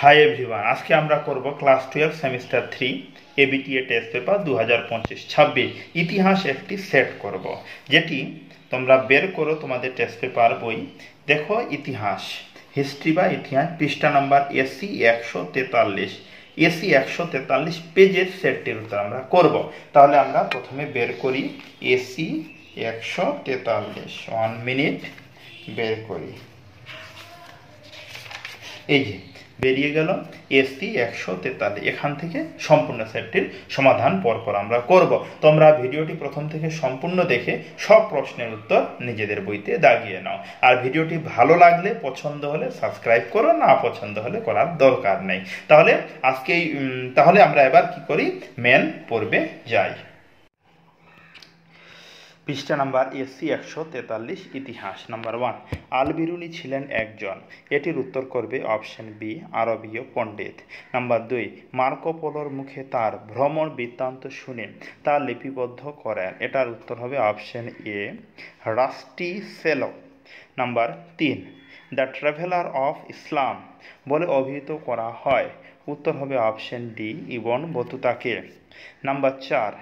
Hi everyone, আজকে আমরা করব class 12 semester 3 ABTA test paper 2025-26 ইতিহাস একটি সেট করব, যেটি তোমরা বের করো তোমাদের টেস্ট পেপার বই। দেখো ইতিহাস, হিস্ট্রি বা ইতিহাস, পৃষ্ঠা নাম্বার এসি 143, এসি 143 পেজের সেটটির উত্তর আমরা করব। তাহলে আমরা প্রথমে বের করি এসি 143, 1 মিনিট বের করি। এই যে বেরিয়ে গেল এসি 143। এখান থেকে সম্পূর্ণ সেটটির সমাধান পরপর আমরা করব। তোমরা ভিডিওটি প্রথম থেকে সম্পূর্ণ দেখে সব প্রশ্নের উত্তর নিজেদের বইতে দাগিয়ে নাও। আর ভিডিওটি ভালো লাগলে, পছন্দ হলে সাবস্ক্রাইব করো, না পছন্দ হলে করার দরকার নেই। তাহলে আমরা এবার কি করি, মেন পর্বে যাই। পৃষ্ঠা নাম্বার এসি 143, ইতিহাস। নাম্বার 1, আল বিরুনি ছিলেন একজন। এটির উত্তর করবে অপশন বি, আরবীয় পণ্ডিত। নাম্বার 2, মার্কো পোলোর মুখে তার ভ্রমণ বৃত্তান্ত শুনে তা লিপিবদ্ধ করেন। এটার উত্তর হবে option A, Rustichello. Number 3, the traveller of Islam বলে অভিহিত করা হয়। উত্তর হবে অপশন ডি, ইবন বতুতাকে। নাম্বার 4,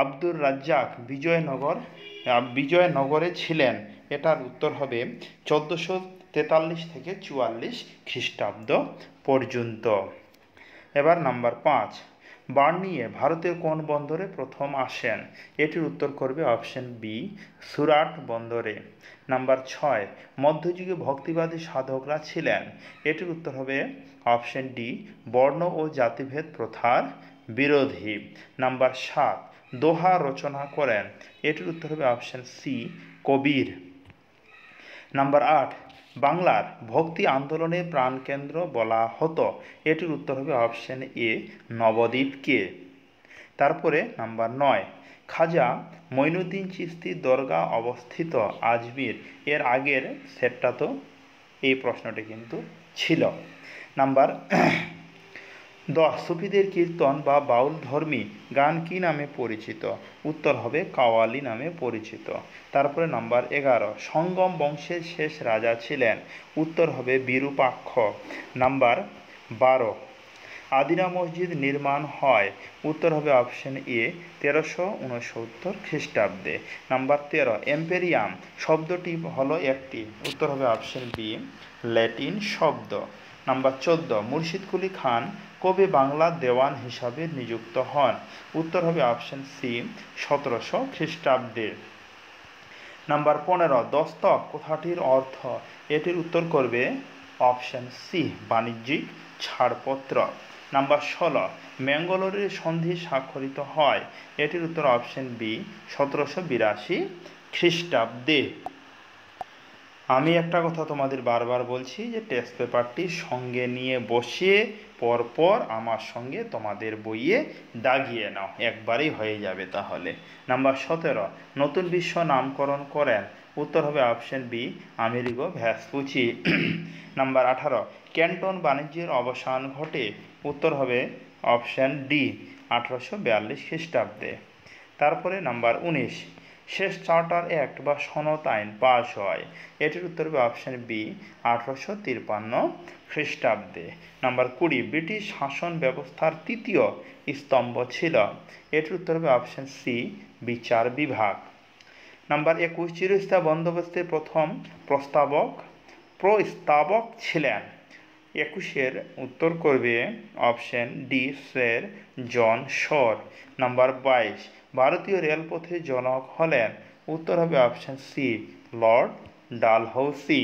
আব্দুর রাজ্জাক বিজয়নগরে ছিলেন। এটার উত্তর হবে 1443 থেকে 44 খ্রিস্টাব্দ পর্যন্ত। এবার নাম্বার 5, বার্নিয়ে ভারতের কোন বন্দরে প্রথম আসেন? এটির উত্তর করবে অপশন বি, সুরাট বন্দরে। নাম্বার 6, মধ্যযুগে ভক্তিবাদী সাধকরা ছিলেন। এটির উত্তর হবে অপশন ডি, বর্ণ ও জাতিভেদ প্রথার বিরোধী। নাম্বার 7, দোহা রচনা করেন। এটির উত্তর হবে অপশন সি, কবির। নাম্বার 8, বাংলার ভক্তি আন্দোলনের প্রাণকেন্দ্র বলা হতো। এটির উত্তর হবে অপশন এ, নবদ্বীপকে। তারপরে নাম্বার 9, খাজা মঈনুদ্দিন চিশতির দরগা অবস্থিত আজমির। এর আগের সেটটা তো এই প্রশ্নটি কিন্তু ছিল। নাম্বার 10, সুফিদের কীর্তন বা বাউল ধর্মী গান কি নামে পরিচিত? উত্তর হবে কাওয়ালি নামে পরিচিত। তারপরে নাম্বার 11, সঙ্গম বংশের শেষ রাজা ছিলেন। উত্তর হবে বিরূপাক্ষ। নাম্বার 12, আদিনা মসজিদ নির্মাণ হয়। উত্তর হবে অপশন এ, 1369 খ্রিস্টাব্দে। নাম্বার 13, এম্পেরিয়াম শব্দটি হলো একটি। উত্তর হবে অপশন বি, ল্যাটিন শব্দ। নাম্বার 14, মুর্শিদ কুলি খান কবে বাংলা দেওয়ান হিসাবে নিযুক্ত হন? উত্তর হবে অপশন সি, 1700 খ্রিস্টাব্দে। নাম্বার 15, দস্তক কথাটির অর্থ? এটির উত্তর করবে অপশন সি, বাণিজ্যিক ছাড়পত্র। নাম্বার 16, ম্যাঙ্গালোরের সন্ধি স্বাক্ষরিত হয়। এটির উত্তর অপশন বি, 1782 খ্রিস্টাব্দে। আমি একটা কথা তোমাদের বারবার বলছি যে টেস্ট পেপারটি সঙ্গে নিয়ে বসে পরপর আমার সঙ্গে তোমাদের বইয়ে দাগিয়ে নাও, একবারেই হয়ে যাবে তাহলে। নাম্বার 17, নতুন বিশ্ব নামকরণ করেন। উত্তর হবে option B, Amerigo Vespucci. Number 18, Canton বাণিজ্যের অবসান ঘটে। উত্তর হবে অপশন ডি, 1842 খ্রিস্টাব্দে। তারপরে নাম্বার 19, শেষ চার্টার অ্যাক্ট বা সনদ আইন পাশ হয়। এটির উত্তর হবে অপশন বি, 1853 খ্রিস্টাব্দে। নাম্বার 20, ব্রিটিশ শাসন ব্যবস্থার তৃতীয় স্তম্ভ ছিল। এটির উত্তর হবে অপশন সি, বিচার বিভাগ। নাম্বার 21, চিরস্থায়ী বন্দোবস্তের প্রথম প্রস্তাবক ছিলেন। 21-এর উত্তর করবে অপশন ডি, স্যার জন শর। নাম্বার 22, ভারতীয় রেলপথের জনক হলেন। উত্তর হবে অপশন সি, লর্ড ডালহৌসি।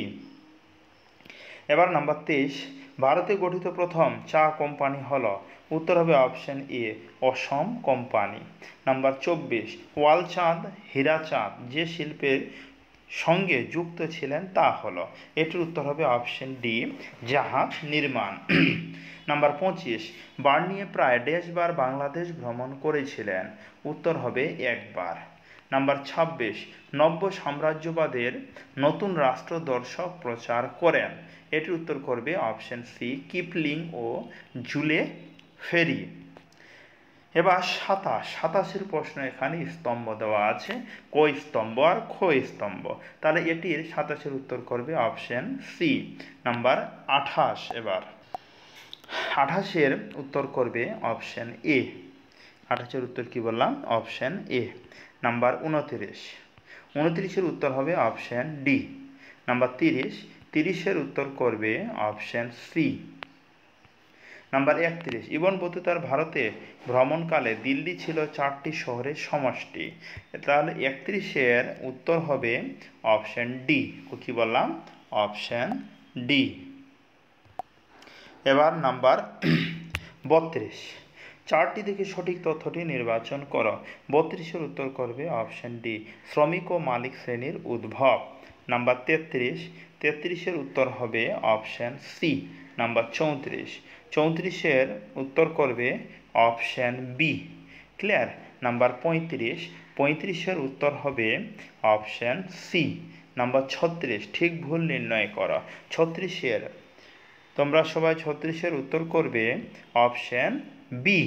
এবার নাম্বার 23, ভারতে গঠিত প্রথম চা কোম্পানি হলো। উত্তর হবে option A, Assam company. Number 24, Walchand Hirachand যে শিল্পের সঙ্গে যুক্ত ছিলেন তা হলো। এটির উত্তর হবে অপশন ডি, জাহাজ নির্মাণ। নাম্বার 25, বার্নিয়ে প্রায় দেশবার বাংলাদেশ ভ্রমণ করেছিলেন। উত্তর হবে একবার। নাম্বার 26, নব্য সাম্রাজ্যবাদের নতুন রাষ্ট্র দর্শক প্রচার করেন। এটির উত্তর করবে অপশন সি, কিপলিং ও জুলে ফেরি। এবার 27 প্রশ্ন, এখানে স্তম্ভ দেওয়া আছে, কই স্তম্ভ আর ক্ষয় স্তম্ভ। তাহলে এটির 27-এর উত্তর করবে অপশন সি, নাম্বার 28। এবার 28-এর উত্তর করবে অপশন এ। 28-এর উত্তর কি বললাম? Option A. নাম্বার 29, 29-এর উত্তর হবে অপশন ডি। নাম্বার 30, 30-এর উত্তর করবে অপশন সি। নাম্বার 31, ইবন বতুতার ভারতে ভ্রমণকালে দিল্লি ছিল 4টি শহরের সমষ্টি। তাহলে 31-এর উত্তর হবে অপশন ডি। কি বললাম? Option D. এবার নাম্বার 32, 4টি থেকে সঠিক তথ্যটি নির্বাচন করো। 32-এর উত্তর করবে অপশন ডি, শ্রমিক ও মালিক শ্রেণীর উদ্ভব। নাম্বার 33, 33-এর উত্তর হবে অপশন সি। নাম্বার 34, 34-এর উত্তর করবে অপশন বি। ক্লিয়ার? নাম্বার 35, 35-এর উত্তর হবে অপশন সি। নাম্বার 36, ঠিক ভুল নির্ণয় করো। 36-এর তোমরা সবাই 36-এর উত্তর করবে অপশন বি।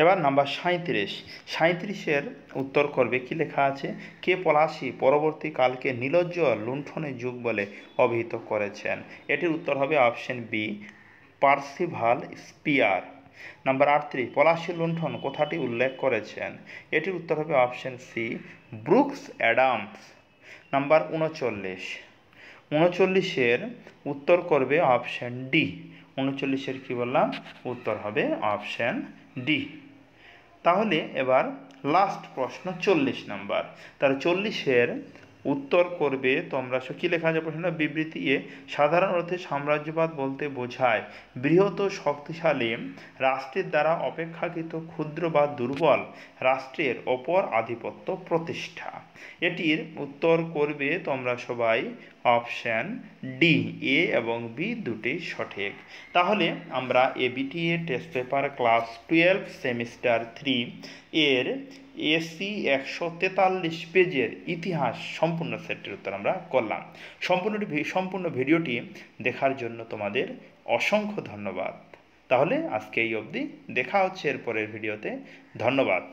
এবার নাম্বার 37, 37-এর উত্তর করবে কি লেখা আছে? কে পলাশী পরবর্তীকালকে নীলোজ্জ্বল লুণ্ঠনের যুগ বলে অভিহিত করেছেন? এটির উত্তর হবে option B, Percival Spear. Number 38, Palashi লুণ্ঠন কথাটি উল্লেখ করেছেন? এটির উত্তর হবে option C, Brooks Adams. Number 39, 39-এর উত্তর করবে অপশন ডি। 39-এর কি বললাম? উত্তর হবে অপশন ডি। তাহলে এবার লাস্ট প্রশ্ন 40 নাম্বার। তাহলে 40-এর উত্তর করবে তোমরা কি লেখা আছে প্রশ্ন? বিবৃতি এ সাধারণ অর্থে সাম্রাজ্যবাদ বলতে বোঝায় বৃহৎ ও শক্তিশালী রাষ্ট্রের দ্বারা অপেক্ষাকৃত ক্ষুদ্র বা দুর্বল রাষ্ট্রের ওপর আধিপত্য প্রতিষ্ঠা। এটির উত্তর করবে তোমরা সবাই অপশন ডি। এ এবং বি দুটি সঠিক। তাহলে আমরা ABTA test paper class 12 semester 3 এর এসি 143 পেজের ইতিহাস সম্পূর্ণ সেটটির উত্তর আমরা করলাম। সম্পূর্ণ ভিডিওটি দেখার জন্য তোমাদের অসংখ্য ধন্যবাদ। তাহলে আজকে এই অবধি, দেখা হচ্ছে এর পরের ভিডিওতে। ধন্যবাদ।